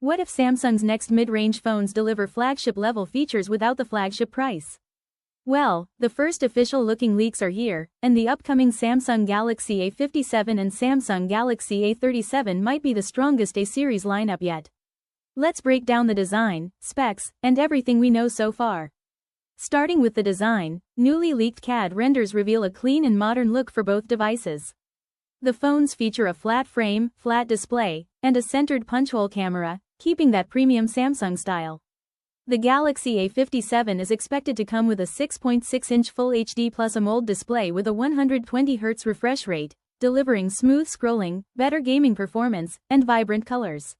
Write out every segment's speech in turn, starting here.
What if Samsung's next mid-range phones deliver flagship-level features without the flagship price? Well, the first official-looking leaks are here, and the upcoming Samsung Galaxy A57 and Samsung Galaxy A37 might be the strongest A-series lineup yet. Let's break down the design, specs, and everything we know so far. Starting with the design, newly leaked CAD renders reveal a clean and modern look for both devices. The phones feature a flat frame, flat display, and a centered punch-hole camera, keeping that premium Samsung style. The Galaxy A57 is expected to come with a 6.6-inch Full HD Plus AMOLED display with a 120Hz refresh rate, delivering smooth scrolling, better gaming performance, and vibrant colors.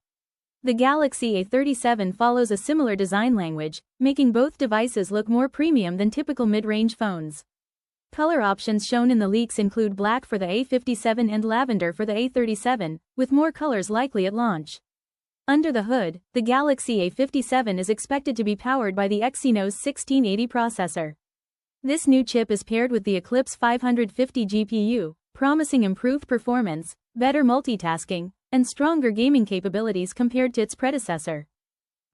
The Galaxy A37 follows a similar design language, making both devices look more premium than typical mid-range phones. Color options shown in the leaks include black for the A57 and lavender for the A37, with more colors likely at launch. Under the hood, the Galaxy A57 is expected to be powered by the Exynos 1680 processor. This new chip is paired with the Eclipse 550 GPU, promising improved performance, better multitasking, and stronger gaming capabilities compared to its predecessor.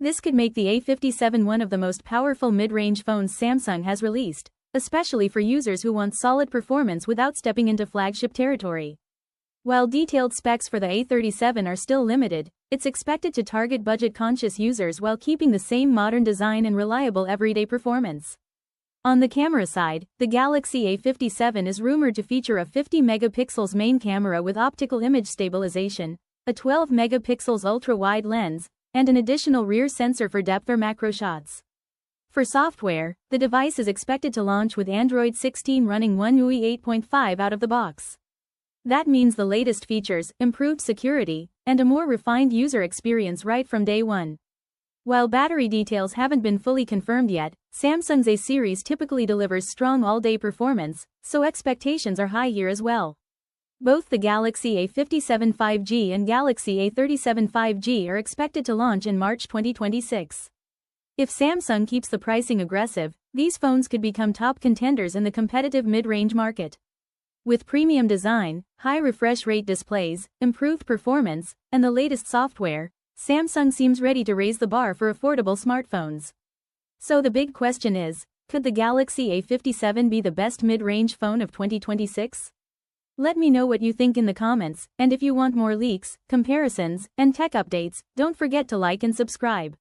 This could make the A57 one of the most powerful mid-range phones Samsung has released, especially for users who want solid performance without stepping into flagship territory. While detailed specs for the A37 are still limited, it's expected to target budget-conscious users while keeping the same modern design and reliable everyday performance. On the camera side, the Galaxy A57 is rumored to feature a 50 megapixels main camera with optical image stabilization, a 12 megapixels ultra-wide lens, and an additional rear sensor for depth or macro shots. For software, the device is expected to launch with Android 16 running One UI 8.5 out of the box. That means the latest features, improved security, and a more refined user experience right from day one. While battery details haven't been fully confirmed yet, Samsung's A-series typically delivers strong all-day performance, so expectations are high here as well. Both the Galaxy A57 5G and Galaxy A37 5G are expected to launch in March 2026. If Samsung keeps the pricing aggressive, these phones could become top contenders in the competitive mid-range market. With premium design, high refresh rate displays, improved performance, and the latest software, Samsung seems ready to raise the bar for affordable smartphones. So the big question is, could the Galaxy A57 be the best mid-range phone of 2026? Let me know what you think in the comments, and if you want more leaks, comparisons, and tech updates, don't forget to like and subscribe.